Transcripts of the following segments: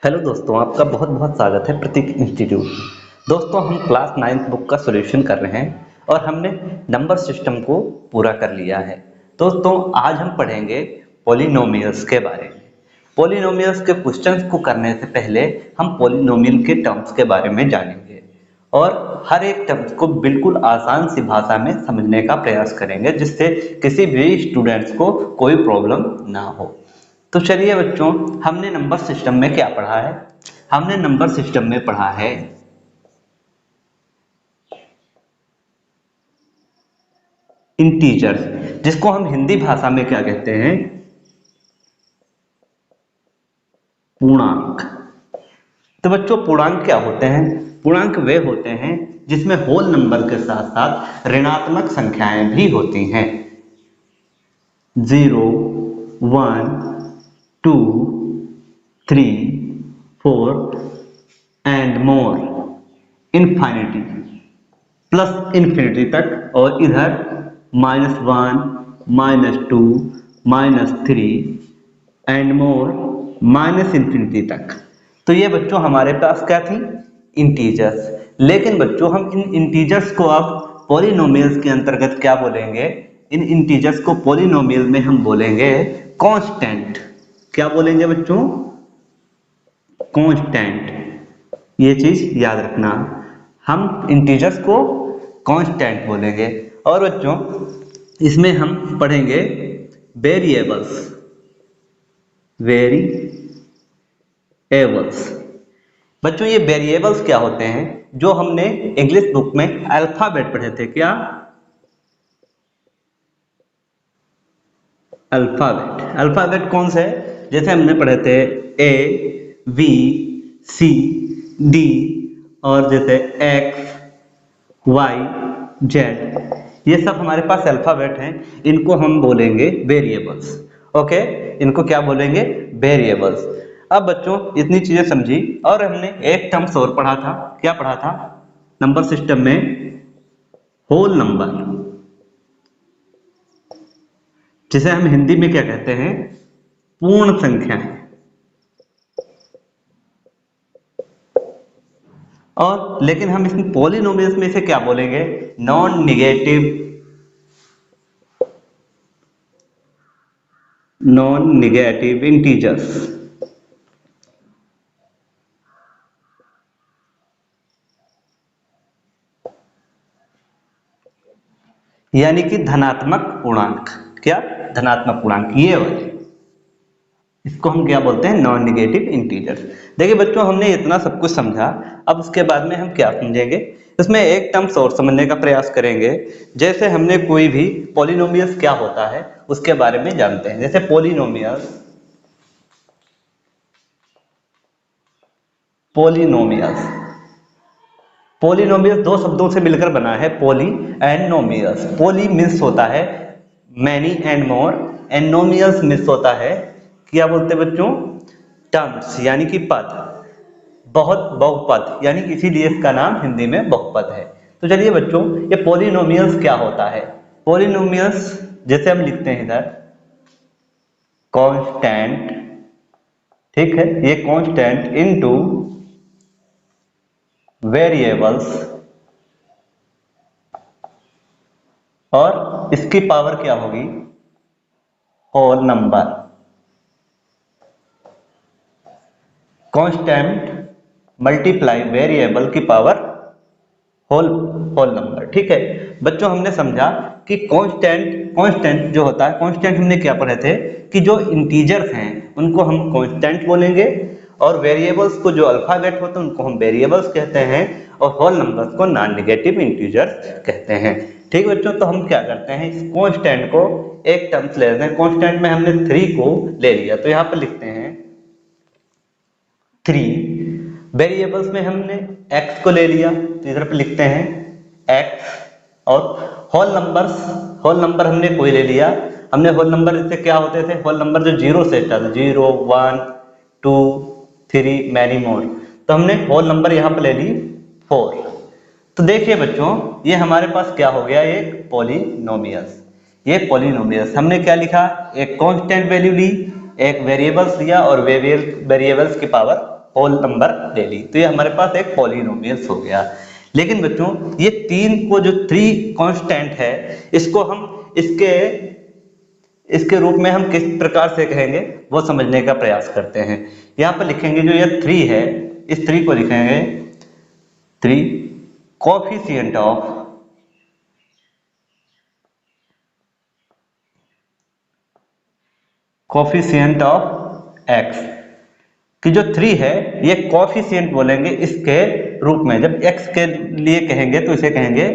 Hello दोस्तों, आपका बहुत बहुत स्वागत है प्रतीक इंस्टीट्यूट में। दोस्तों, हम क्लास 9th बुक का सॉल्यूशन कर रहे हैं और हमने नंबर सिस्टम को पूरा कर लिया है। दोस्तों, आज हम पढ़ेंगे पॉलिनोमियल्स के बारे में। पॉलिनोमियल्स के क्वेश्चंस को करने से पहले हम पॉलिनोमियल के टर्म्स के बारे में जानेंगे और हर एक टर्म्स को बिल्कुल आसान सी भाषा में समझने का प्रयास करेंगे, जिससे किसी भी स्टूडेंट्स को कोई प्रॉब्लम ना हो। तो चलिए बच्चों, हमने नंबर सिस्टम में क्या पढ़ा है? हमने नंबर सिस्टम में पढ़ा है इंटीजर्स, जिसको हम हिंदी भाषा में क्या कहते हैं? पूर्णांक। तो बच्चों, पूर्णांक क्या होते हैं? पूर्णांक वे होते हैं जिसमें होल नंबर के साथ साथ ऋणात्मक संख्याएं भी होती हैं। 0, 1, 2, 3, 4 and more, infinity, plus infinity तक, और इधर -1, -2, -3 एंड मोर, माइनस इन्फिनिटी तक। तो ये बच्चों हमारे पास क्या थी? इंटीजर्स। लेकिन बच्चों, हम इन इंटीजर्स को अब पॉलिनोमियल्स के अंतर्गत क्या बोलेंगे? इन इंटीजर्स को पॉलिनोमियल में हम बोलेंगे कांस्टेंट। क्या बोलेंगे बच्चों? कांस्टेंट। ये चीज याद रखना, हम इंटीजर्स को कांस्टेंट बोलेंगे। और बच्चों, इसमें हम पढ़ेंगे वेरिएबल्स। वेरिएबल्स बच्चों, ये वेरिएबल्स क्या होते हैं? जो हमने इंग्लिश बुक में अल्फाबेट पढ़े थे। क्या? अल्फाबेट। अल्फाबेट कौन से? जैसे हमने पढ़े थे ए, बी, सी, डी, और जैसे एक्स, वाई, जेड। ये सब हमारे पास अल्फाबेट हैं, इनको हम बोलेंगे वेरिएबल्स। ओके, इनको क्या बोलेंगे? वेरिएबल्स। अब बच्चों, इतनी चीजें समझी और हमने एक टर्म्स और पढ़ा था। क्या पढ़ा था नंबर सिस्टम में? होल नंबर, जिसे हम हिंदी में क्या कहते हैं? पूर्ण संख्याएं। और लेकिन हम इसमें पॉलिनोमियल्स में इसे क्या बोलेंगे? Non negative integers. यानी कि धनात्मक पूर्णांक। क्या? धनात्मक पूर्णांक, ये वाले। इसको हम क्या बोलते हैं? Non negative integers. देखिए बच्चों, हमने इतना सब कुछ समझा। अब उसके बाद में हम क्या समझेंगे? इसमें एक टर्म्स और समझने का प्रयास करेंगे। जैसे हमने कोई भी पॉलिनोमियल्स क्या होता है उसके बारे में जानते हैं। जैसे पॉलिनोमियल्स पॉलिनोमियल्स पॉलिनोमियल्स दो शब्दों से मिलकर बना है, poly and nomials. Poly means होता है many and more, and nomials means होता है, क्या बोलते हैं बच्चों? टर्म्स, यानी कि पद। बहुत, बहुपद, यानी इसीलिए इसका नाम हिंदी में बहुपद है। तो चलिए बच्चों, ये पॉलिनोमियल्स क्या होता है? पॉलिनोमियल्स जैसे हम लिखते हैं इधर कांस्टेंट, ठीक है, ये कांस्टेंट इनटू वेरिएबल्स, और इसकी पावर क्या होगी? Whole number. Constant multiply variable की पावर होल नंबर। ठीक है बच्चों, हमने समझा कि कांस्टेंट जो होता है, कांस्टेंट हमने क्या पढ़े थे कि जो इंटीजर्स हैं उनको हम कांस्टेंट बोलेंगे, और वेरिएबल्स को, जो अल्फाबेट होते हैं, उनको हम वेरिएबल्स कहते हैं, और होल नंबर्स को नॉन नेगेटिव इंटीजर्स कहते हैं। ठीक बच्चों, तो हम क्या करते हैं? इस कांस्टेंट को एक टर्म्स ले लेते हैं। कांस्टेंट में हमने 3 को ले लिया, तो यहां पर लिखते हैं 3। वेरिएबल्स में हमने x को ले लिया, तो इधर पे लिखते हैं x। और होल नंबर हमने कोई ले लिया। हमने होल नंबर इससे क्या होते थे? होल नंबर जो 0 से स्टार्ट, 0, 1, 2, 3, मैनी मोर। तो हमने होल नंबर यहाँ पे ले ली 4। तो देखिए बच्चों, ये हमारे पास क्या हो गया? एक पॉलिनोमियल्स। ये पॉलिनोमियल्स हमने क्या लिखा? एक कांस्टेंट वैल्यू ली, एक वेरिएबल्स लिया, और वेरिएबल्स की पावर होल नंबर ले ली, तो ये हमारे पास एक पॉलिनोमियल्स हो गया। लेकिन बच्चों ये 3 को जो 3 कांस्टेंट है, इसको हम इसके रूप में हम किस प्रकार से कहेंगे वो समझने का प्रयास करते हैं। यहाँ पर लिखेंगे जो ये 3 है, इस 3 को लिखेंगे 3 कोफिशिएंट ऑफ एक्स कि जो 3 है ये कोफिशिएंट बोलेंगे इसके रूप में। जब x के लिए कहेंगे तो इसे कहेंगे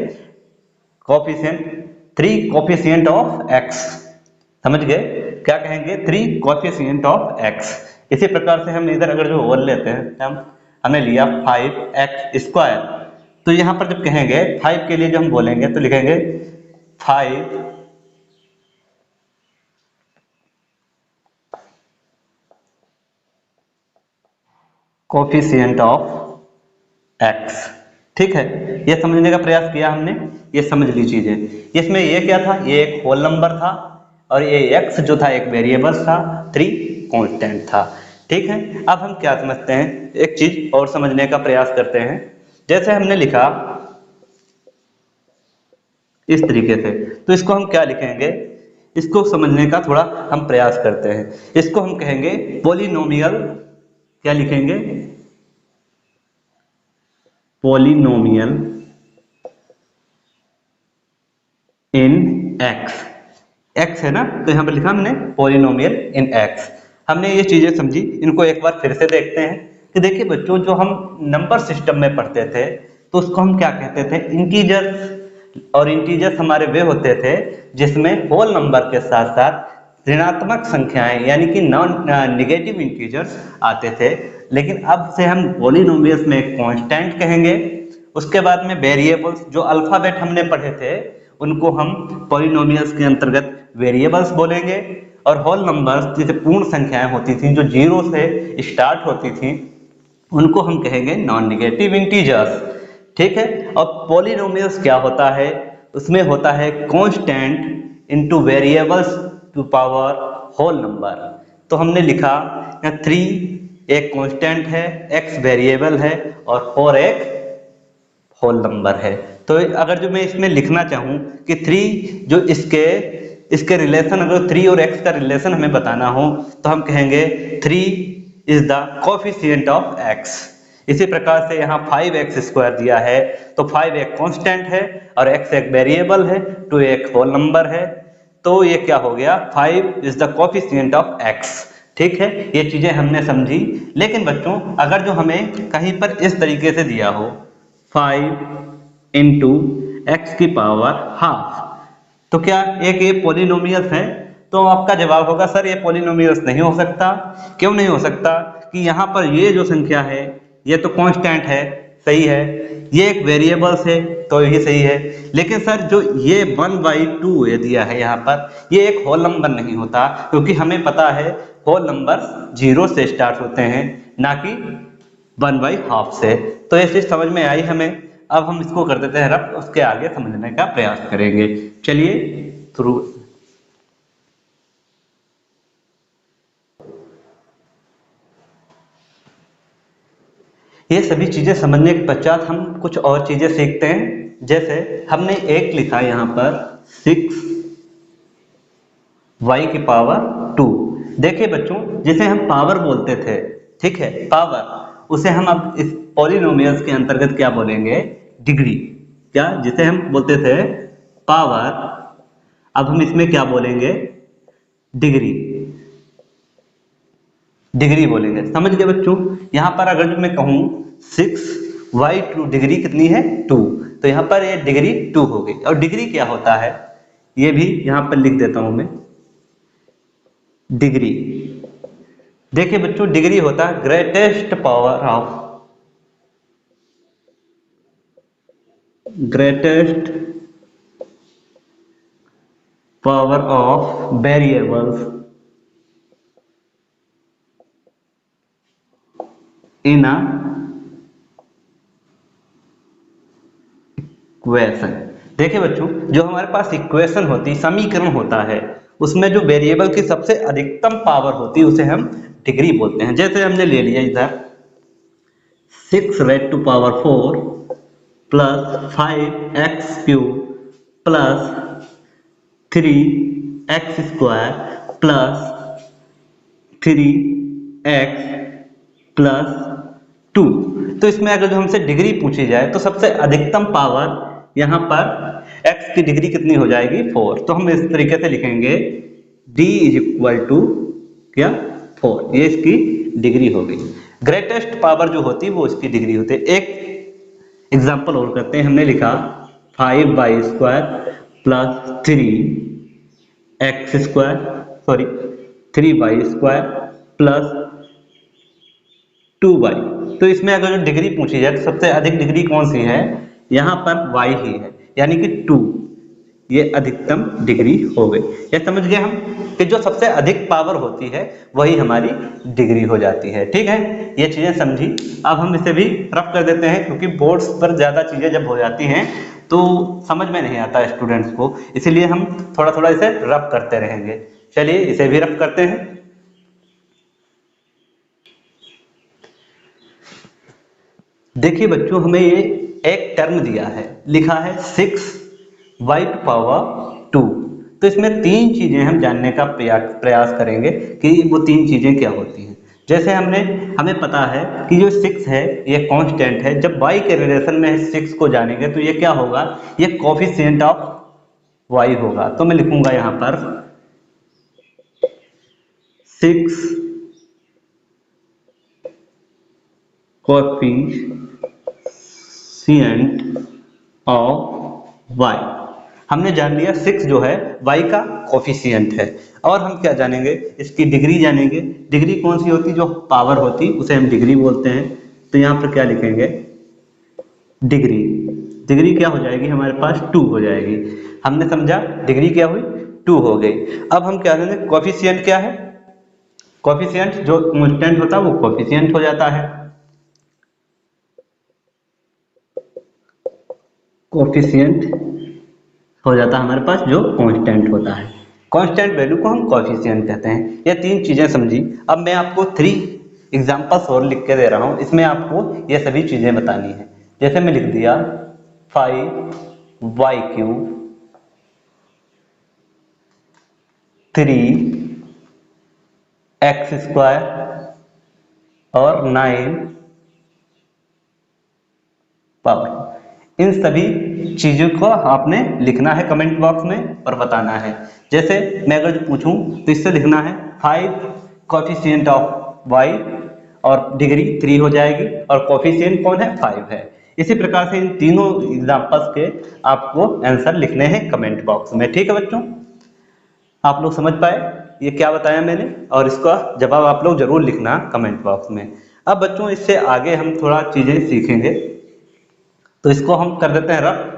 कोफिशिएंट 3 कोफिशिएंट ऑफ x। समझ गए? क्या कहेंगे? 3 कोफिशिएंट ऑफ x। इसी प्रकार से हम इधर अगर जो होल लेते हैं, हमने लिया 5x², तो यहां पर जब कहेंगे 5 के लिए जो हम बोलेंगे तो लिखेंगे 5 कोफिशिएंट ऑफ x। ठीक है, ये समझने का प्रयास किया हमने, ये समझ ली चीजें। इसमें ये क्या था? ये एक होल नंबर था और ये x जो था एक वेरिएबल था, 3 कांस्टेंट था। ठीक है, अब हम क्या समझते हैं, एक चीज और समझने का प्रयास करते हैं। जैसे हमने लिखा इस तरीके से, तो इसको हम क्या लिखेंगे, इसको समझने का थोड़ा हम प्रयास करते हैं। इसको हम कहेंगे पॉलिनोमियल, क्या लिखेंगे? पॉलिनोमियल इन x। x है ना, तो यहां पर लिखा हमने पॉलिनोमियल इन x। हमने ये चीजें समझी, इनको एक बार फिर से देखते हैं कि देखिए बच्चों, जो हम नंबर सिस्टम में पढ़ते थे तो उसको हम क्या कहते थे? इंटीजर्स। और इंटीजर्स हमारे वे होते थे जिसमें होल नंबर के साथ साथ ऋणात्मक संख्याएं यानी कि नॉन नेगेटिव इंटीजर्स आते थे। लेकिन अब से हम पॉलिनोमियल्स में कांस्टेंट कहेंगे। उसके बाद में वेरिएबल्स, जो अल्फाबेट हमने पढ़े थे उनको हम पॉलिनोमियल्स के अंतर्गत वेरिएबल्स बोलेंगे। और होल नंबर्स जैसे पूर्ण संख्याएं होती थी जो 0 से स्टार्ट होती थी, उनको हम कहेंगे नॉन नेगेटिव इंटीजर्स। ठीक है, और पॉलिनोमियल्स क्या होता है? उसमें होता है constant into variables to power whole number. तो हमने लिखा 3 एक कांस्टेंट है, x वेरिएबल है और 4 एक होल नंबर है। तो अगर जो मैं इसमें लिखना चाहूं कि 3 जो इसके रिलेशन, अगर 3 और x का रिलेशन हमें बताना हो तो हम कहेंगे 3 is the coefficient of x। इसी प्रकार से यहाँ 5x² दिया है तो 5 एक कांस्टेंट है और x एक वेरिएबल है, 2 एक होल नंबर है। तो ये क्या हो गया? 5 is the coefficient of x। ठीक है, ये चीजें हमने समझी। लेकिन बच्चों अगर जो हमें कहीं पर इस तरीके से दिया हो 5 इंटू x की पावर हाफ, तो क्या एक ये पॉलिनोमियल्स है? तो आपका जवाब होगा सर ये पॉलिनोमियल्स नहीं हो सकता। क्यों नहीं हो सकता? कि यहाँ पर ये जो संख्या है ये तो कांस्टेंट है, सही है, ये एक वेरिएबल्स है तो ये सही है। लेकिन सर जो ये 1/2 ये दिया है यहाँ पर, ये एक होल नंबर नहीं होता, क्योंकि हमें पता है होल नंबर 0 से स्टार्ट होते हैं ना कि 1/2 से। तो ये चीज समझ में आई हमें। अब हम इसको कर देते हैं रफ, उसके आगे समझने का प्रयास करेंगे। चलिए शुरू। ये सभी चीजें समझने के पश्चात हम कुछ और चीजें सीखते हैं। जैसे हमने एक लिखा यहाँ पर 6y की पावर 2। देखिए बच्चों, जिसे हम पावर बोलते थे, ठीक है, पावर, उसे हम अब इस पॉलिनोमियल्स के अंतर्गत क्या बोलेंगे? डिग्री। क्या? जिसे हम बोलते थे पावर, अब हम इसमें क्या बोलेंगे? डिग्री। डिग्री बोलेंगे। समझ गए बच्चों? यहां पर अगर जो मैं कहूं 6y2 डिग्री कितनी है? 2, तो यहां पर ये डिग्री 2 हो गई। और डिग्री क्या होता है ये भी यहां पर लिख देता हूं मैं, डिग्री। देखिए बच्चों, डिग्री होता है greatest power of variables in a equation. देखिए बच्चों, जो हमारे पास इक्वेशन होती, समीकरण होता है, उसमें जो वेरिएबल की सबसे अधिकतम पावर होती है उसे हम डिग्री बोलते हैं। जैसे हमने ले लिया इधर 6 raised to power 4 plus 5x³ plus 3x² plus 3x plus 2। तो इसमें अगर जो हमसे डिग्री पूछी जाए तो सबसे अधिकतम पावर यहाँ पर x की डिग्री कितनी हो जाएगी 4। तो हम इस तरीके से लिखेंगे d = क्या 4, ये इसकी डिग्री हो गई। ग्रेटेस्ट पावर जो होती है वो इसकी डिग्री होती है। एक एग्जांपल और करते हैं। हमने लिखा 5y² plus 3y² plus 2y। तो इसमें अगर जो डिग्री पूछी जाए तो सबसे अधिक डिग्री कौन सी है, यहाँ पर y ही है, यानी कि 2, ये अधिकतम डिग्री हो गई। ये समझ गए हम कि जो सबसे अधिक पावर होती है वही हमारी डिग्री हो जाती है। ठीक है, ये चीजें समझी। अब हम इसे भी रफ कर देते हैं, क्योंकि बोर्ड्स पर ज्यादा चीजें जब हो जाती हैं तो समझ में नहीं आता स्टूडेंट्स को, इसीलिए हम थोड़ा थोड़ा इसे रफ करते रहेंगे। चलिए इसे भी रफ करते हैं। देखिए बच्चों, हमें ये एक टर्म दिया है, लिखा है 6y⁴। तो इसमें तीन चीजें हम जानने का प्रयास करेंगे कि वो तीन चीजें क्या होती हैं। जैसे हमें पता है कि जो 6 है ये कांस्टेंट है। जब y के रिलेशन में 6 को जानेंगे तो ये क्या होगा, ये कोफिशिएंट ऑफ y होगा। तो मैं लिखूंगा यहाँ पर 6 कोफिशिएंट ऑफ y। हमने जान लिया 6 जो है y का कोफिशिएंट है। और हम क्या जानेंगे, इसकी डिग्री जानेंगे। डिग्री कौन सी होती, जो पावर होती उसे हम डिग्री बोलते हैं। तो यहाँ पर क्या लिखेंगे, डिग्री। डिग्री क्या हो जाएगी हमारे पास 2 हो जाएगी। हमने समझा डिग्री क्या हुई 2 हो गई। अब हम क्या जानेंगे, कोफिशिएंट क्या है। कोफिशिएंट जो कांस्टेंट होता है वो कोफिशिएंट हो जाता है। कोफिशिएंट हो जाता है हमारे पास जो कांस्टेंट होता है। कांस्टेंट वैल्यू को हम कोफिशिएंट कहते हैं। ये तीन चीजें समझी। अब मैं आपको 3 एग्जांपल्स और लिख के दे रहा हूं, इसमें आपको ये सभी चीजें बतानी है। जैसे मैं लिख दिया 5y³ 3x² और 9 पावर। इन सभी चीजों को आपने लिखना है कमेंट बॉक्स में और बताना है। जैसे मैं अगर पूछूं तो इससे लिखना है 5 कोफिशिएंट ऑफ y और डिग्री 3 हो जाएगी, और कोफिशिएंट कौन है 5 है। इसी प्रकार से इन तीनों एग्जांपल्स के आपको आंसर लिखने हैं कमेंट बॉक्स में। ठीक है बच्चों, आप लोग समझ पाए ये क्या बताया मैंने, और इसका जवाब आप लोग जरूर लिखना कमेंट बॉक्स में। अब बच्चों इससे आगे हम थोड़ा चीजें सीखेंगे, तो इसको हम कर देते हैं रफ।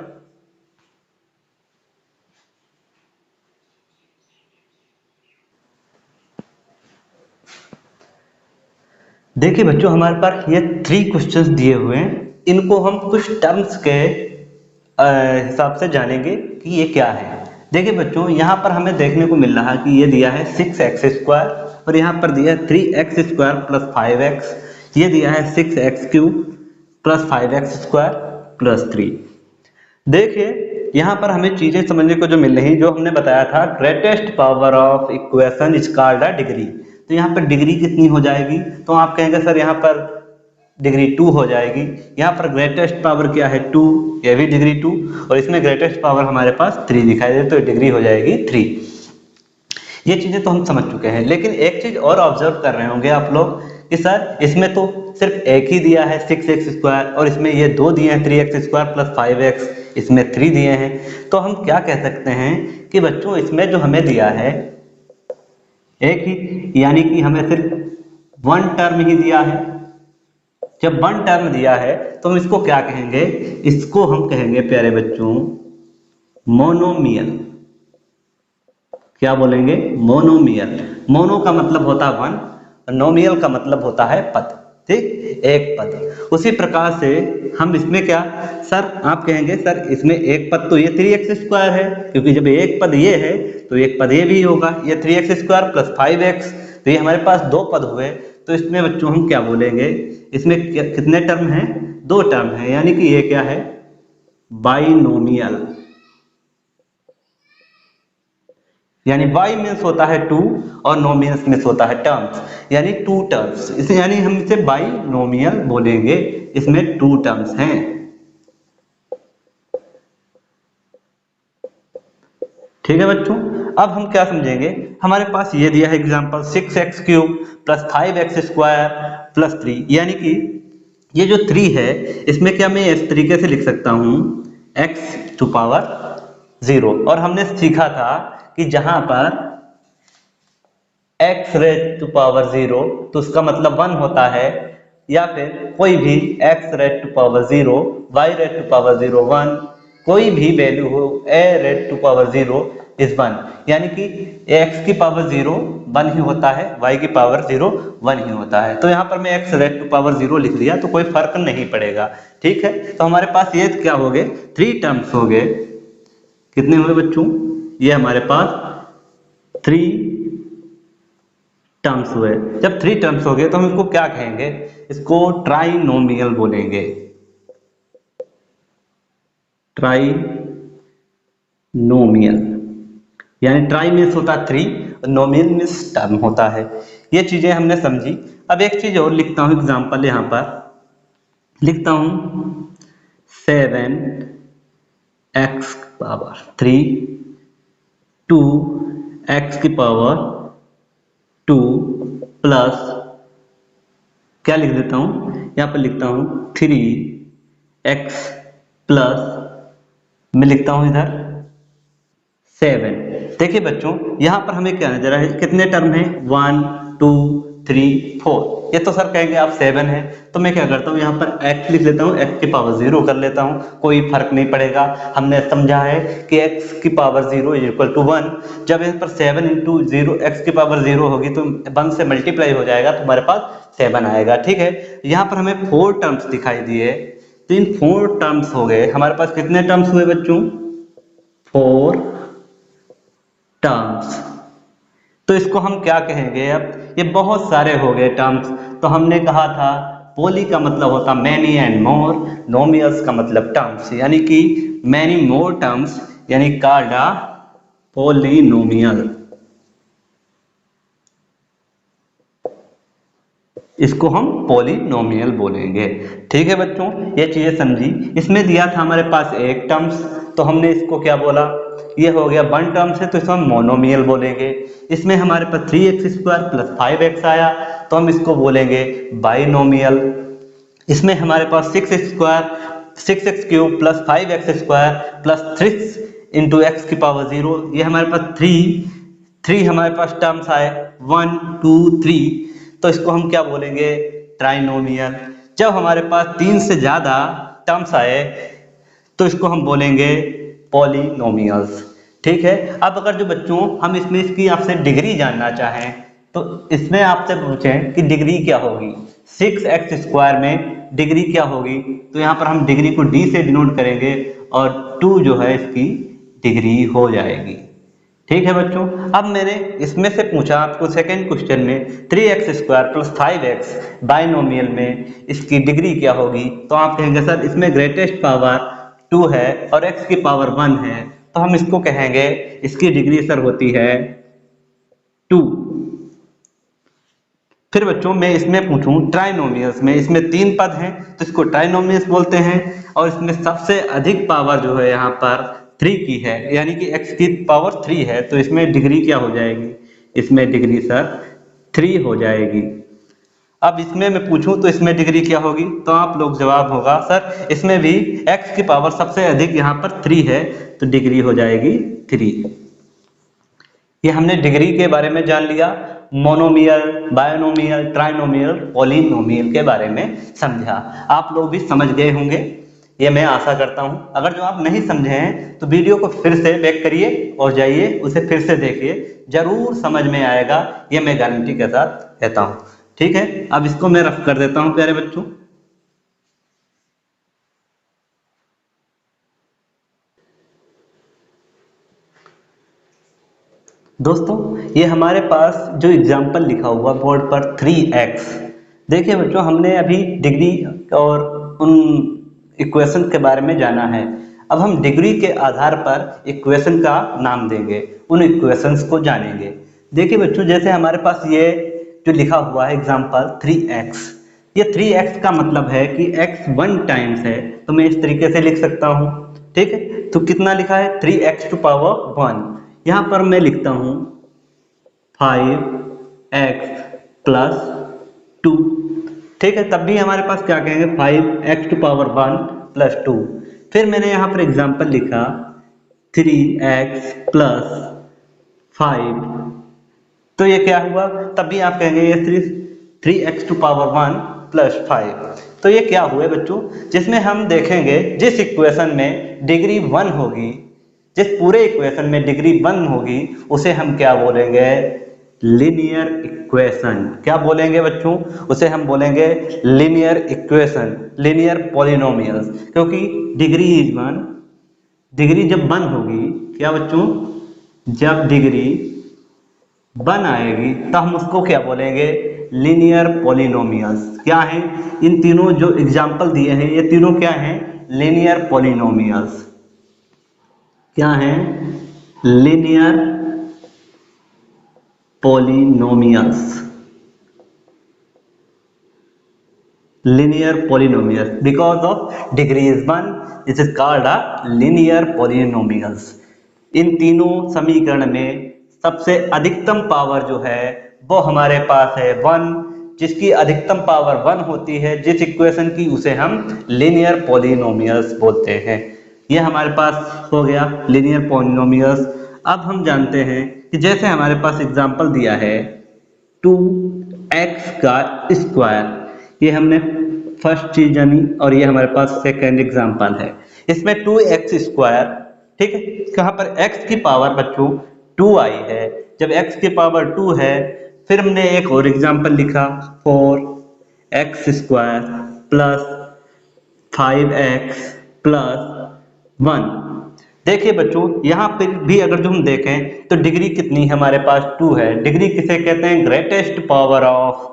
देखिए बच्चों, हमारे पास ये 3 क्वेश्चंस दिए हुए हैं। इनको हम कुछ टर्म्स के हिसाब से जानेंगे कि ये क्या है। देखिए बच्चों, यहाँ पर हमें देखने को मिल रहा है कि ये दिया है 6x² और यहाँ पर दिया है 3x² प्लस 5x। ये दिया है 6x³ प्लस 5x² प्लस 3। देखिए यहाँ पर हमें चीजें समझने को जो मिल रही, जो हमने बताया था greatest power of equation is called a degree. तो यहाँ पर डिग्री कितनी हो जाएगी, तो आप कहेंगे सर यहाँ पर डिग्री 2 हो जाएगी। यहाँ पर ग्रेटेस्ट पावर क्या है 2, ये भी डिग्री 2, और इसमें ग्रेटेस्ट पावर हमारे पास 3 दिखाई दे, तो डिग्री हो जाएगी 3। ये चीजें तो हम समझ चुके हैं, लेकिन एक चीज और ऑब्जर्व कर रहे होंगे आप लोग कि सर इसमें तो सिर्फ एक ही दिया है 6x² और इसमें ये 2 दिए हैं 3x² प्लस 5x, इसमें 3 दिए हैं। तो हम क्या कह सकते हैं कि बच्चों इसमें जो हमें दिया है एक ही, यानी कि हमें सिर्फ 1 टर्म ही दिया है। जब 1 टर्म दिया है तो हम इसको क्या कहेंगे, इसको हम कहेंगे प्यारे बच्चों मोनोमियल। क्या बोलेंगे, मोनोमियल। मोनो का मतलब होता है 1, नोमियल का मतलब होता है पद। ठीक, एक पद। उसी प्रकार से हम इसमें क्या सर, आप कहेंगे सर इसमें एक पद तो ये 3x² है, क्योंकि जब एक पद ये है तो एक पद ये भी होगा, ये 3x² प्लस 5x। तो ये हमारे पास 2 पद हुए, तो इसमें बच्चों हम क्या बोलेंगे, इसमें कितने टर्म हैं, 2 टर्म हैं, यानी कि ये क्या है, बाइनोमियल। यानी बाई मीन्स होता है 2 और नोमियल्स मीन्स होता है टर्म्स, यानी 2 टर्म्स, इसे यानी हम इसे बाइनोमियल बोलेंगे, इसमें 2 टर्म्स हैं। ठीक है बच्चों, अब हम क्या समझेंगे, हमारे पास ये दिया है एग्जांपल 6x³ + 5x² + 3, यानी कि ये जो 3 है इसमें क्या मैं इस तरीके से लिख सकता हूं x⁻0, और हमने सीखा था कि जहां पर x⁻0 तो उसका मतलब 1 होता है, या फिर कोई भी x⁻0 y⁻0 1, कोई भी वैल्यू हो a⁻0 इज 1, यानी कि x⁻0 1 ही होता है, y⁻0 1 ही होता है। तो यहाँ पर मैं x⁻0 लिख दिया तो कोई फर्क नहीं पड़ेगा। ठीक है, तो हमारे पास ये क्या हो गए, 3 टर्म्स हो गए। कितने हुए बच्चों, ये हमारे पास 3 टर्म्स हुए। जब 3 टर्म्स हो गए तो हम इसको क्या कहेंगे, इसको ट्राइनोमियल बोलेंगे। ट्राइनोमियल यानी ट्राई मीन्स होता है 3, नोमियल मीन्स टर्म होता है। ये चीजें हमने समझी। अब एक चीज और लिखता हूं, एग्जांपल यहां पर लिखता हूं 7x⁻3 2x⁻2 प्लस क्या लिख देता हूं, यहां पर लिखता हूं 3x प्लस मैं लिखता हूं इधर 7। देखिए बच्चों, यहां पर हमें क्या नजर है, कितने टर्म हैं, 1 2 3 4। ये तो सर कहेंगे आप 7 है, तो मैं क्या करता हूं, यहां पर x लिख लेता हूं, x⁻0 कर लेता हूं, कोई फर्क नहीं पड़ेगा। हमने समझा है कि x⁻0 = 1। जब यहाँ पर 7 × 0 x⁻0 होगी तो 1 से मल्टीप्लाई हो जाएगा तो हमारे पास 7 आएगा। ठीक है, यहाँ पर हमें 4 टर्म्स दिखाई दिए, तो इन 4 टर्म्स हो गए। हमारे पास कितने टर्म्स हुए बच्चों, 4 टर्म्स। तो इसको हम क्या कहेंगे, अब ये बहुत सारे हो गए टर्म्स। तो हमने कहा था पोली का मतलब होता मैनी एंड मोर, नोमियल्स का मतलब टर्म्स, यानी कि मैनी मोर टर्म्स यानी कॉल्ड अ पोलिनोमियल। इसको हम पॉलिनोमियल बोलेंगे। ठीक है बच्चों, ये चीजें समझी। इसमें दिया था हमारे पास एक टर्म्स, तो हमने इसको क्या बोला, ये हो गया 1 टर्म्स है तो इसको हम मोनोमियल बोलेंगे। इसमें हमारे पास 3x² + 5x आया तो हम इसको बोलेंगे बाइनोमियल। इसमें हमारे पास 6x³ + 5x² + 3 × x⁻0, ये हमारे पास 3 हमारे पास टर्म्स आए 1 2 3, तो इसको हम क्या बोलेंगे, ट्राइनोमियल। जब हमारे पास 3 से ज्यादा टर्म्स आए तो इसको हम बोलेंगे पॉलिनोमियल्स। ठीक है, अब अगर जो बच्चों हम इसमें इसकी आपसे डिग्री जानना चाहें तो इसमें आपसे पूछें कि डिग्री क्या होगी, 6x² में डिग्री क्या होगी, तो यहाँ पर हम डिग्री को d से डिनोट करेंगे और 2 जो है इसकी डिग्री हो जाएगी। ठीक है बच्चों, अब मैंने इसमें से पूछा आपको सेकंड क्वेश्चन में 3x² + 5x बाइनोमियल में इसकी डिग्री क्या होगी, तो आप कहेंगे सर इसमें ग्रेटेस्ट पावर 2 है और x की पावर 1 है, तो हम इसको कहेंगे इसकी डिग्री सर होती है 2। फिर बच्चों मैं इसमें पूछूं ट्राइनोमियल्स में, इसमें 3 पद हैं तो इसको ट्राइनोमियल्स बोलते हैं, और इसमें सबसे अधिक पावर जो है यहाँ पर 3 की है, यानी कि x की पावर 3 है, तो इसमें डिग्री क्या हो जाएगी, इसमें डिग्री सर 3 हो जाएगी। अब इसमें मैं पूछूं तो इसमें डिग्री क्या होगी, तो आप लोग जवाब होगा सर इसमें भी x की पावर सबसे अधिक यहाँ पर 3 है तो डिग्री हो जाएगी 3। ये हमने डिग्री के बारे में जान लिया, मोनोमियल, बायोनोमियल, ट्राइनोमियल, पॉलिनोमियल के बारे में समझा। आप लोग भी समझ गए होंगे, ये मैं आशा करता हूं। अगर जो आप नहीं समझे हैं तो वीडियो को फिर से बैक करिए और जाइए उसे फिर से देखिए, जरूर समझ में आएगा, ये मैं गारंटी के साथ कहता हूं। ठीक है, अब इसको मैं रफ कर देता हूं प्यारे बच्चों। दोस्तों ये हमारे पास जो एग्जाम्पल लिखा हुआ बोर्ड पर 3x, देखिए बच्चों, हमने अभी डिग्री और उन इक्वेशन के बारे में जाना है। अब हम डिग्री के आधार पर इक्वेशन का नाम देंगे, उन इक्वेशंस को जानेंगे। देखिए बच्चों, जैसे हमारे पास ये जो लिखा हुआ है एग्जाम्पल 3x, ये 3x का मतलब है कि x 1 टाइम्स है, तो मैं इस तरीके से लिख सकता हूँ। ठीक है, तो कितना लिखा है 3x टू पावर 1। यहाँ पर मैं लिखता हूँ 5x प्लस 2। ठीक है, तब भी हमारे पास क्या कहेंगे 5x टू पावर 1 प्लस 2। फिर मैंने यहाँ पर एग्जाम्पल लिखा 3x प्लस 5, तो ये क्या हुआ, तब भी आप कहेंगे ये 3x टू पावर 1 प्लस 5। तो ये क्या हुआ बच्चों, जिसमें हम देखेंगे जिस इक्वेशन में डिग्री 1 होगी, जिस पूरे इक्वेशन में डिग्री 1 होगी, उसे हम क्या बोलेंगे, लीनियर इक्वेशन। क्या बोलेंगे बच्चों, उसे हम बोलेंगे लीनियर इक्वेशन, लीनियर पॉलिनोमियल्स। क्योंकि डिग्री इज 1, डिग्री जब 1 होगी, क्या बच्चों, जब डिग्री 1 आएगी तो हम उसको क्या बोलेंगे, लीनियर पॉलिनोमियल्स। क्या है, इन तीनों जो एग्जाम्पल दिए हैं ये तीनों क्या हैं, लीनियर पॉलिनोमियल्स। क्या हैं, linear polynomials, linear polynomials. Because of degree is 1, this is called a linear polynomials. इन तीनों समीकरण में सबसे अधिकतम पावर जो है वो हमारे पास है 1, जिसकी अधिकतम पावर 1 होती है जिस इक्वेशन की, उसे हम लीनियर पॉलिनोमियल्स बोलते हैं। ये हमारे पास हो गया लीनियर पॉलिनोमियल्स। अब हम जानते हैं कि जैसे हमारे पास एग्जांपल दिया है 2x का स्क्वायर, ये हमने फर्स्ट चीज जानी, और ये हमारे पास सेकेंड एग्जांपल है। इसमें 2x स्क्वायर, ठीक है, यहाँ पर x की पावर बच्चों 2 आई है। जब x की पावर 2 है, फिर हमने एक और एग्जांपल लिखा 4x square plus 5x plus 1। देखिए बच्चों, यहाँ पर भी अगर जो हम देखें तो डिग्री कितनी है, हमारे पास 2 है। डिग्री किसे कहते हैं, greatest power of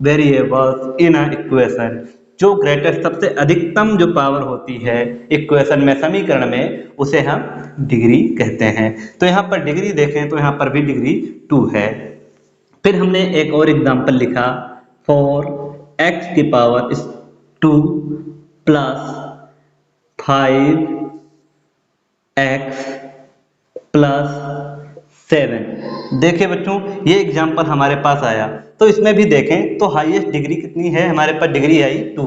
variables in equation. जो ग्रेटेस्ट, सबसे अधिकतम जो पावर होती है इक्वेशन में, समीकरण में, उसे हम डिग्री कहते हैं। तो यहाँ पर डिग्री देखें तो यहाँ पर भी डिग्री 2 है। फिर हमने एक और एग्जांपल लिखा 4x की पावर 2 प्लस 5x प्लस 7। देखिए बच्चों, ये एग्जांपल हमारे पास आया, तो इसमें भी देखें तो हाईएस्ट डिग्री कितनी है, हमारे पास डिग्री आई 2।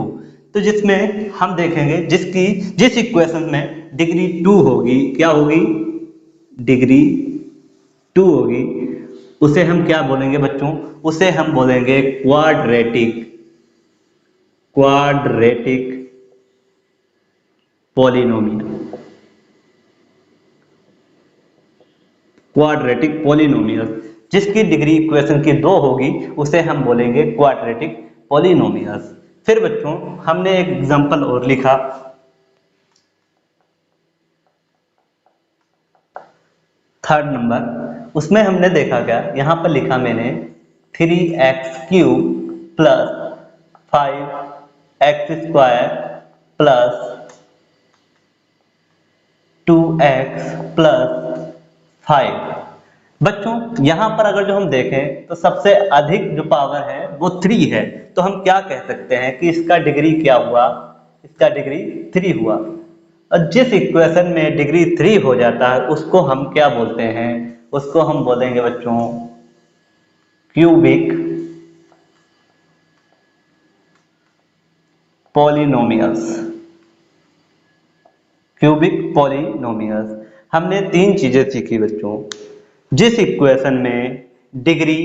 तो जिसमें हम देखेंगे जिस इक्वेशन में डिग्री 2 होगी, क्या होगी, डिग्री 2 होगी, उसे हम क्या बोलेंगे बच्चों, उसे हम बोलेंगे क्वाड्रेटिक पॉलिनोमियल। क्वाड्रेटिक पॉलिनोमियल, जिसकी डिग्री इक्वेशन की 2 होगी, उसे हम बोलेंगे क्वाड्रेटिक पॉलिनोमियल्स। फिर बच्चों, हमने एक एग्जांपल और लिखा 3rd नंबर, उसमें हमने देखा क्या, यहाँ पर लिखा मैंने 3x³ plus 5x² plus 2x plus 5। बच्चों, यहां पर अगर जो हम देखें तो सबसे अधिक जो पावर है वो 3 है, तो हम क्या कह सकते हैं कि इसका डिग्री क्या हुआ, इसका डिग्री 3 हुआ। और जिस इक्वेशन में डिग्री 3 हो जाता है उसको हम क्या बोलते हैं, उसको हम बोलेंगे बच्चों क्यूबिक पॉलिनोमियल्स। Cubic polynomials. हमने 3 चीजें सीखी बच्चों। जिस इक्वेशन में डिग्री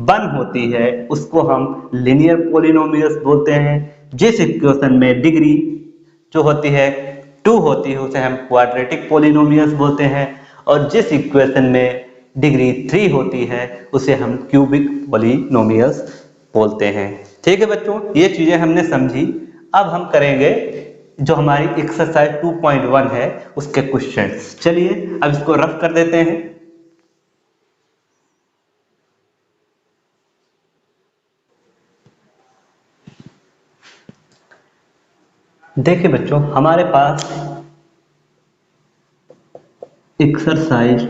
1 होती है उसको हम लीनियर पॉलिनोमियल्स बोलते हैं। जिस इक्वेशन में डिग्री जो होती है 2 होती है उसे हम क्वाड्रेटिक पॉलिनोमियल्स बोलते हैं। और जिस इक्वेशन में डिग्री 3 होती है उसे हम क्यूबिक पॉलिनोमियल्स बोलते हैं। ठीक है बच्चों, ये चीजें हमने समझी। अब हम करेंगे जो हमारी एक्सरसाइज 2.1 है उसके क्वेश्चंस। चलिए अब इसको रफ कर देते हैं। देखिए बच्चों, हमारे पास एक्सरसाइज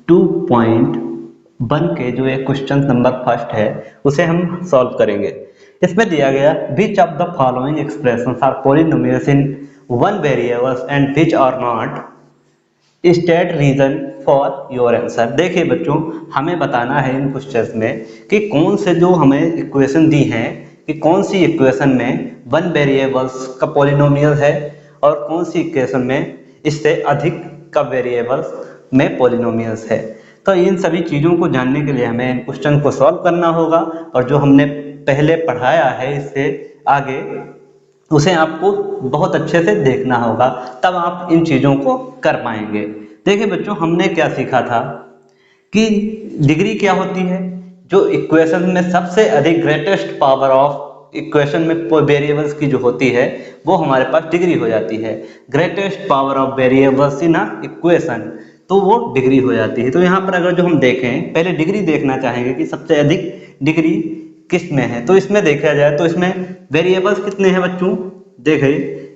2.1 के जो एक क्वेश्चन नंबर फर्स्ट है उसे हम सॉल्व करेंगे। इसमें दिया गया which of the following expressions are polynomials in one variables and which are not, state reason for your answer. देखिए बच्चों, हमें बताना है इन क्वेश्चंस में कि कौन से जो हमें इक्वेशन दी हैं कि कौन सी इक्वेशन में वन वेरिएबल्स का पॉलिनोमियल है और कौन सी इक्वेशन में इससे अधिक का वेरिएबल्स में पॉलिनोमियल्स है। तो इन सभी चीज़ों को जानने के लिए हमें इन क्वेश्चन को सॉल्व करना होगा और जो हमने पहले पढ़ाया है इससे आगे उसे आपको बहुत अच्छे से देखना होगा, तब आप इन चीज़ों को कर पाएंगे। देखिए बच्चों, हमने क्या सीखा था कि डिग्री क्या होती है। जो इक्वेशन में सबसे अधिक ग्रेटेस्ट पावर ऑफ इक्वेशन में वेरिएबल्स की जो होती है वो हमारे पास डिग्री हो जाती है। Greatest power of variables in a equation, तो वो डिग्री हो जाती है। तो यहाँ पर अगर जो हम देखें, पहले डिग्री देखना चाहेंगे कि सबसे अधिक डिग्री किस में है। तो इसमें देखा जाए तो इसमें वेरिएबल्स कितने हैं बच्चों, देखिए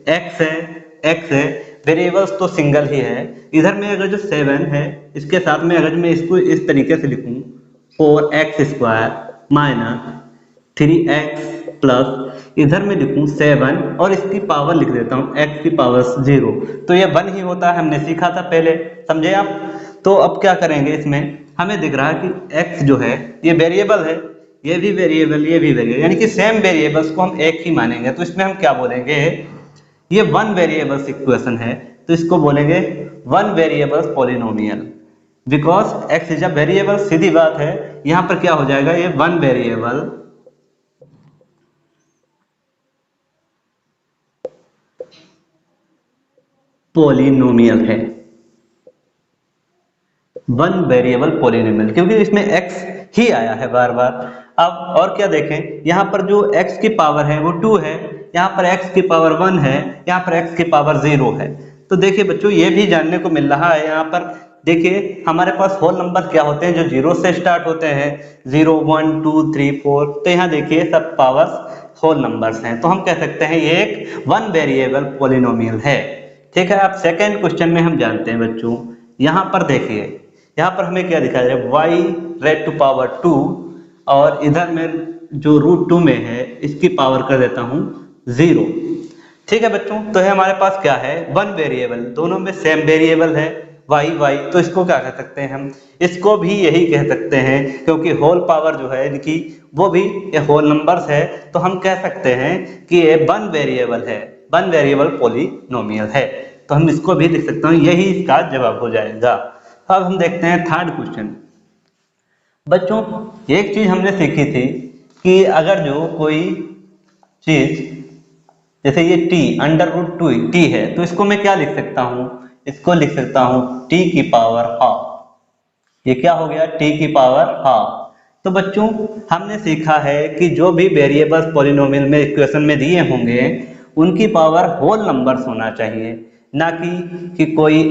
एक्स है, वेरिएबल्स तो सिंगल ही है। इधर में अगर जो 7 है इसके साथ में अगर मैं इसको इस तरीके से लिखूं 4x² माइनस 3x प्लस इधर में लिखूं 7 और इसकी पावर लिख देता हूं x की पावर 0, तो ये 1 ही होता है, हमने सीखा था पहले, समझे आप। तो अब क्या करेंगे, इसमें हमें दिख रहा है कि x जो है ये वेरिएबल है, ये भी वेरिएबल, ये भी वेरिएबल, यानी कि सेम वेरिएबल्स को हम एक ही मानेंगे। तो इसमें हम क्या बोलेंगे, ये वन वेरिएबल्स इक्वेशन है तो इसको बोलेंगे one variables polynomial, because X is a variable. सीधी बात है, यहां पर क्या हो जाएगा, ये वन वेरिएबल पॉलिनोमियल है, वन वेरिएबल पॉलिनोमियल, क्योंकि इसमें x ही आया है बार बार। अब और क्या देखें, यहाँ पर जो x की पावर है वो 2 है, यहाँ पर x की पावर 1 है, यहाँ पर x की पावर 0 है। तो देखिए बच्चों, ये भी जानने को मिल रहा है यहाँ पर। देखिए हमारे पास होल नंबर क्या होते हैं, जो 0 से स्टार्ट होते हैं, 0 1 2 3 4। तो यहाँ देखिए सब पावर्स होल नंबर्स हैं, तो हम कह सकते हैं ये एक वन वेरिएबल पॉलिनोमियल है। ठीक है, अब सेकेंड क्वेश्चन में हम जानते हैं बच्चों। यहाँ पर देखिए, यहाँ पर हमें क्या दिखाया जाए, y रेड टू पावर 2 और इधर में जो √2 में है इसकी पावर कर देता हूँ 0। ठीक है बच्चों, तो है हमारे पास क्या है, वन वेरिएबल, दोनों में सेम वेरिएबल है y। तो इसको क्या कह सकते हैं हम, इसको भी यही कह सकते हैं, क्योंकि होल पावर जो है इनकी वो भी ये होल नंबर्स है, तो हम कह सकते हैं कि ये वन वेरिएबल है, वन वेरिएबल पॉलिनोमियल है। तो हम इसको भी लिख सकते हैं, यही इसका जवाब हो जाएगा। अब हम देखते हैं थर्ड क्वेश्चन। बच्चों, एक चीज हमने सीखी थी कि अगर जो कोई चीज, जैसे ये t √2t है, तो इसको मैं क्या लिख सकता हूं, इसको लिख सकता हूं t की पावर हाफ। ये क्या हो गया, t की पावर हाफ। तो बच्चों, हमने सीखा है कि जो भी वेरिएबल्स पॉलिनोमियल में इक्वेशन में दिए होंगे उनकी पावर होल नंबर्स होना चाहिए, ना कि कोई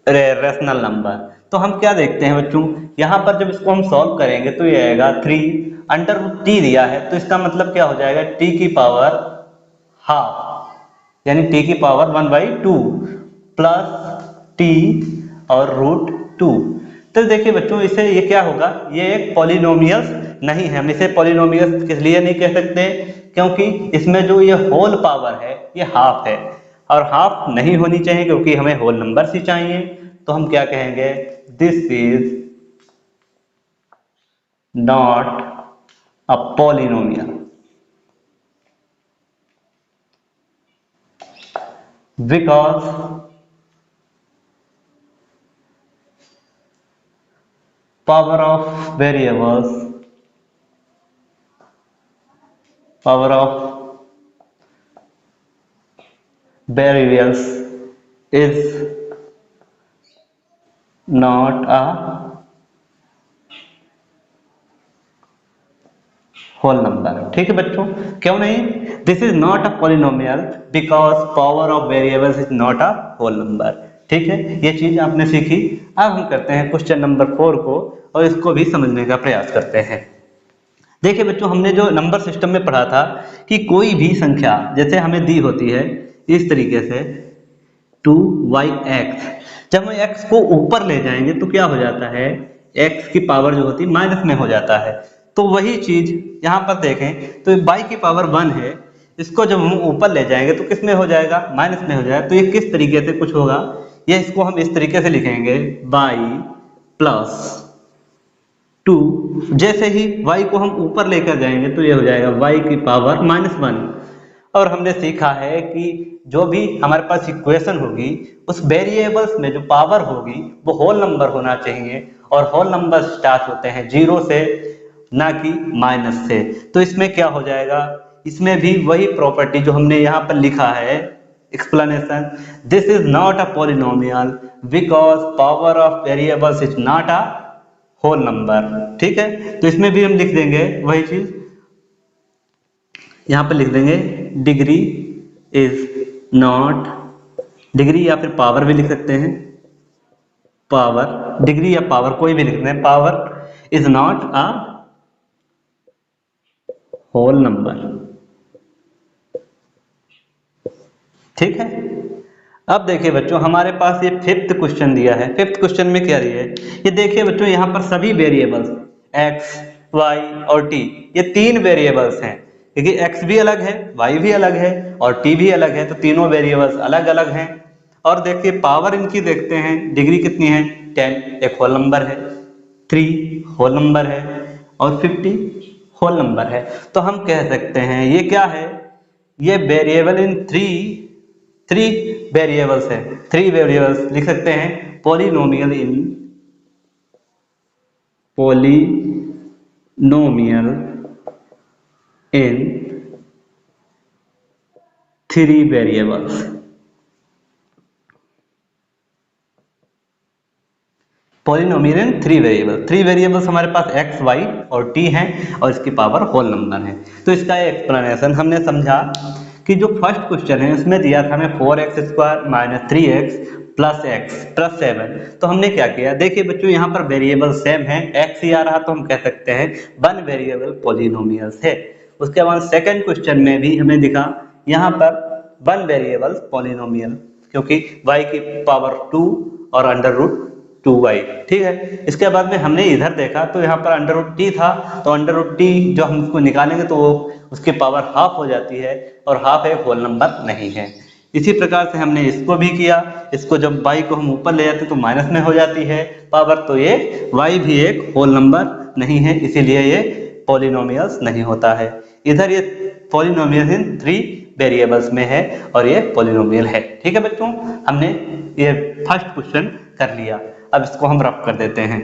रेशनल नंबर। तो हम क्या देखते हैं बच्चों, यहाँ पर जब इसको हम सॉल्व करेंगे तो ये आएगा 3 √t दिया है, तो इसका मतलब क्या हो जाएगा, t की पावर हाफ, यानी t की पावर 1/2 प्लस t और √2। तो देखिए बच्चों, इसे ये क्या होगा, ये एक पॉलिनोमियल नहीं है। हम इसे पॉलिनोमियल किस लिए नहीं कह सकते, क्योंकि इसमें जो ये होल पावर है ये हाफ है, और हाफ नहीं होनी चाहिए क्योंकि हमें होल नंबर्स ही चाहिए। तो हम क्या कहेंगे, this is not a polynomial, because power of variables is not a whole number. ठीक है बच्चों, क्यों नहीं, this is not a polynomial because power of variables is not a whole number. ठीक है, ये चीज आपने सीखी। अब हम करते हैं क्वेश्चन नंबर 4 को और इसको भी समझने का प्रयास करते हैं। देखिए बच्चों, हमने जो नंबर सिस्टम में पढ़ा था कि कोई भी संख्या जैसे हमें दी होती है इस तरीके से 2yx। जब हम x को ऊपर ले जाएंगे तो क्या हो जाता है, x की पावर जो होती है माइनस में हो जाता है। तो वही चीज यहाँ पर देखें तो y की पावर 1 है, इसको जब हम ऊपर ले जाएंगे तो किस में हो जाएगा, माइनस में हो जाएगा। तो ये किस तरीके से कुछ होगा, ये इसको हम इस तरीके से लिखेंगे y प्लस 2। जैसे ही y को हम ऊपर लेकर जाएंगे तो ये हो जाएगा y की पावर -1। और हमने सीखा है कि जो भी हमारे पास इक्वेशन होगी उस वेरिएबल्स में जो पावर होगी वो होल नंबर होना चाहिए, और होल नंबर स्टार्ट होते हैं 0 से, ना कि माइनस से। तो इसमें क्या हो जाएगा, इसमें भी वही प्रॉपर्टी जो हमने यहाँ पर लिखा है, explanation, this is not a polynomial because power of variables is not a whole number. ठीक है, तो इसमें भी हम लिख देंगे वही चीज, यहाँ पर लिख देंगे डिग्री इज नॉट, डिग्री या फिर पावर भी लिख सकते हैं, पावर, डिग्री या पावर कोई भी लिख सकते हैं, power is not a whole number. ठीक है, अब देखिए बच्चों हमारे पास ये 5th क्वेश्चन दिया है। 5th क्वेश्चन में क्या दिया है, ये देखिए बच्चों यहाँ पर सभी वेरिएबल्स x, y और t, ये 3 वेरिएबल्स हैं, क्योंकि x भी अलग है, y भी अलग है और t भी अलग है, तो तीनों वेरिएबल्स अलग अलग हैं। और देखिए पावर इनकी देखते हैं, डिग्री कितनी है 10, एक होल नंबर है, 3 होल नंबर है और 50 होल नंबर है। तो हम कह सकते हैं ये क्या है, ये वेरिएबल इन थ्री वेरिएबल्स है, 3 वेरिएबल्स लिख सकते हैं, पॉलिनोमियल इन, पॉलिनोमियल इन 3 वेरिएबल्स, पॉलिनोमियल इन 3 वेरिएबल। 3 वेरिएबल्स हमारे पास x, y और t हैं और इसकी पावर होल नंबर है। तो इसका एक्सप्लेनेशन हमने समझा कि जो फर्स्ट क्वेश्चन है उसमें दिया था हमें 4x² - 3x + x + 7। तो हमने क्या किया, देखिए बच्चों यहाँ पर वेरिएबल सेम है, x ही आ रहा तो हम कह सकते हैं 1 वेरिएबल पॉलिनोमियल्स है। उसके बाद सेकंड क्वेश्चन में भी हमें दिखा यहाँ पर 1 वेरिएबल पॉलिनोमियल, क्योंकि y की पावर 2 और √2y। ठीक है, इसके बाद में हमने इधर देखा तो यहाँ पर √t था, तो √t जो हम उसको निकालेंगे तो वो उसकी पावर हाफ हो जाती है, और हाफ एक होल नंबर नहीं है। इसी प्रकार से हमने इसको भी किया, इसको जब y को हम ऊपर ले जाते तो माइनस में हो जाती है पावर, तो ये y भी एक होल नंबर नहीं है, इसीलिए ये पॉलिनोमियल्स नहीं होता है। इधर ये पॉलिनोमियल इन 3 वेरिएबल्स में है और ये पॉलिनोमियल है। ठीक है बच्चों, हमने ये फर्स्ट क्वेश्चन कर लिया, अब इसको हम रफ कर देते हैं।